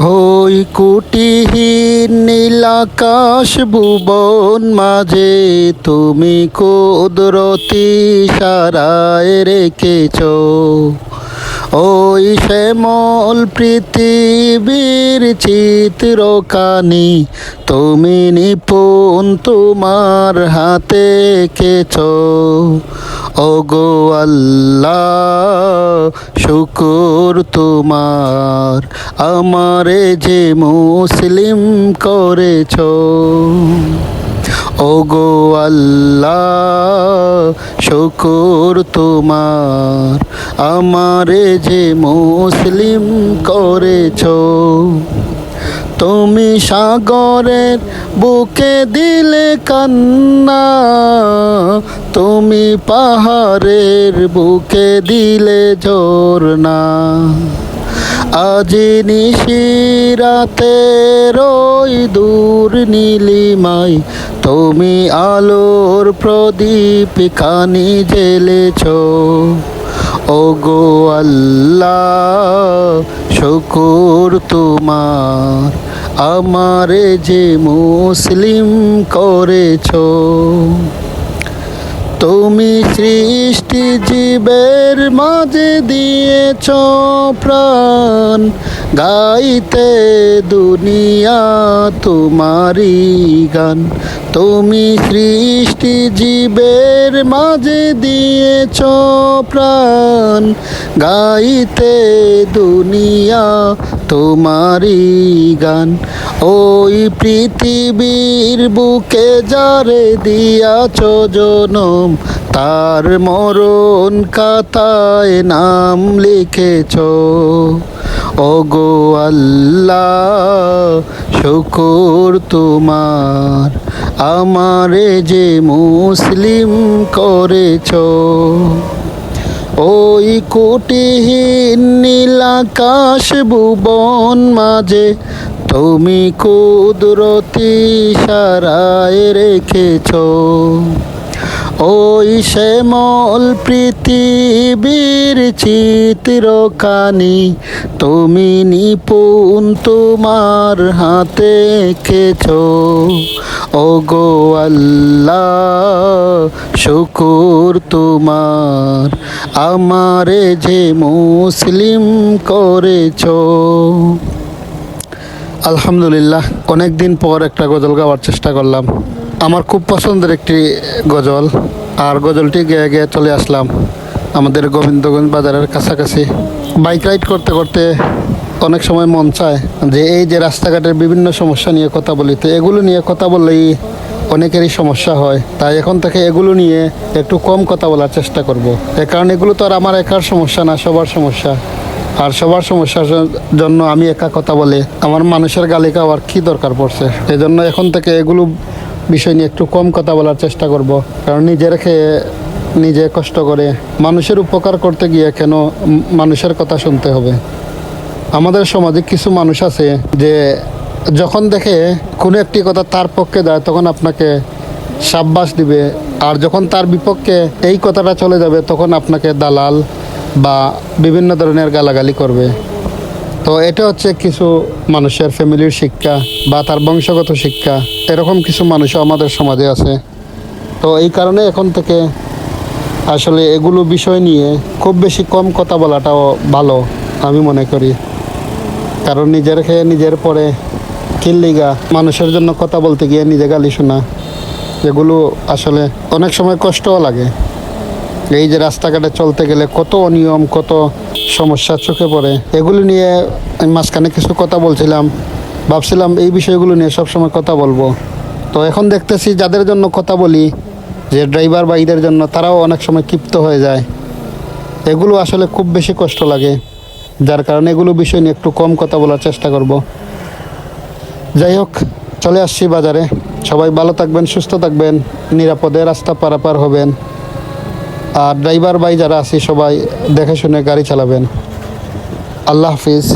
ওই কুটিহীন নীলাকাশ ভুবন মাঝে তুমি কুদরতি সারায় রেখেছ। ওই শ্যামল পৃথিবীর চিত্রখানি তুমি নিপুণ তোমার হাতে এঁকেছ। ওগো আল্লাহ শুকুর তোমার, আমারে যে মুসলিম করেছ। ওগো আল্লাহ শুকুর তোমার, আমারে যে মুসলিম করেছ। তুমি সাগরের বুকে দিলে কান্না, তুমি পাহাড়ের বুকে দিলে ঝরনা। আজি নিশিরাতে ওই দূর নীলিমায় তুমি আলোর প্রদীপ খানি জ্বেলেছ। ওগো আল্লাহ শুকুর তোমার, আমারে যে মুসলিম করেছ। তুমি সৃষ্টি জীবের মাঝে দিয়েছ প্রাণ, গাইতে দুনিয়া তোমারি গান। তুমি সৃষ্টি জীবের মাঝে দিয়েছ প্রাণ, গাইতে দুনিয়া তোমারি গান। ওই পৃথিবীর বুকে যারে দিয়াছ জনম, তার মরণ খাতায় নাম লিখেছ। ওগো আল্লাহ শুকুর তোমার, আমারে যে মুসলিম করেছ। ওই কুটিহীন নীলাকাশ ভুবন মাঝে তুমি কুদরতি সারায় রেখেছ। ওই শ্যামল পৃথিবীর চিত্রখানি তুমি নিপুণ তোমার হাতে এঁকেছ। ওগো আল্লাহ শুকুর তোমার, আমারে যে মুসলিম করেছ। আলহামদুলিল্লাহ, অনেক দিন পর একটা গজল গাওয়ার চেষ্টা করলাম। আমার খুব পছন্দের একটি গজল, আর গজলটি গেয়ে গেয়ে চলে আসলাম আমাদের গোবিন্দগঞ্জ বাজারের কাছাকাছি। বাইক রাইড করতে করতে অনেক সময় মন চায় যে এই যে রাস্তাঘাটের বিভিন্ন সমস্যা নিয়ে কথা বলি, তো এগুলো নিয়ে কথা বললেই অনেকেরই সমস্যা হয়। তাই এখন থেকে এগুলো নিয়ে একটু কম কথা বলার চেষ্টা করব। এ কারণ এগুলো তো আর আমার একার সমস্যা না, সবার সমস্যা। আর সবার সমস্যার জন্য আমি একা কথা বলে আমার মানুষের গালি খাওয়ার কী দরকার পড়ছে। এই জন্য এখন থেকে এগুলো বিষয় নিয়ে একটু কম কথা বলার চেষ্টা করব। কারণ নিজের খেয়ে নিজে কষ্ট করে মানুষের উপকার করতে গিয়ে কেন মানুষের কথা শুনতে হবে। আমাদের সমাজে কিছু মানুষ আছে যে যখন দেখে কোনো একটি কথা তার পক্ষে যায় তখন আপনাকে সাব্বাস দিবে, আর যখন তার বিপক্ষে এই কথাটা চলে যাবে তখন আপনাকে দালাল বা বিভিন্ন ধরনের গালাগালি করবে। তো এটা হচ্ছে কিছু মানুষের ফ্যামিলির শিক্ষা বা তার বংশগত শিক্ষা। এরকম কিছু মানুষও আমাদের সমাজে আছে। তো এই কারণে এখন থেকে আসলে এগুলো বিষয় নিয়ে খুব বেশি কম কথা বলাটাও ভালো আমি মনে করি। কারণ নিজের খেয়ে নিজের পরে কিল্লিগা মানুষের জন্য কথা বলতে গিয়ে নিজে গালি শোনা, এগুলো আসলে অনেক সময় কষ্টও লাগে। এই যে রাস্তাঘাটে চলতে গেলে কত অনিয়ম, কত সমস্যা চোখে পড়ে। এগুলো নিয়ে আমি মাঝখানে কিছু কথা বলছিলাম, ভাবছিলাম এই বিষয়গুলো নিয়ে সবসময় কথা বলবো। তো এখন দেখতেছি যাদের জন্য কথা বলি, যে ড্রাইভার ভাইদের জন্য, তারাও অনেক সময় ক্ষিপ্ত হয়ে যায়। এগুলো আসলে খুব বেশি কষ্ট লাগে, যার কারণে এগুলো বিষয় নিয়ে একটু কম কথা বলার চেষ্টা করব। যাই হোক, চলে আসছি বাজারে। সবাই ভালো থাকবেন, সুস্থ থাকবেন, নিরাপদে রাস্তা পারাপার হবেন। আর ড্রাইভার ভাই যারা আছি সবাই দেখে শুনে গাড়ি চালাবেন। আল্লাহ হাফিজ।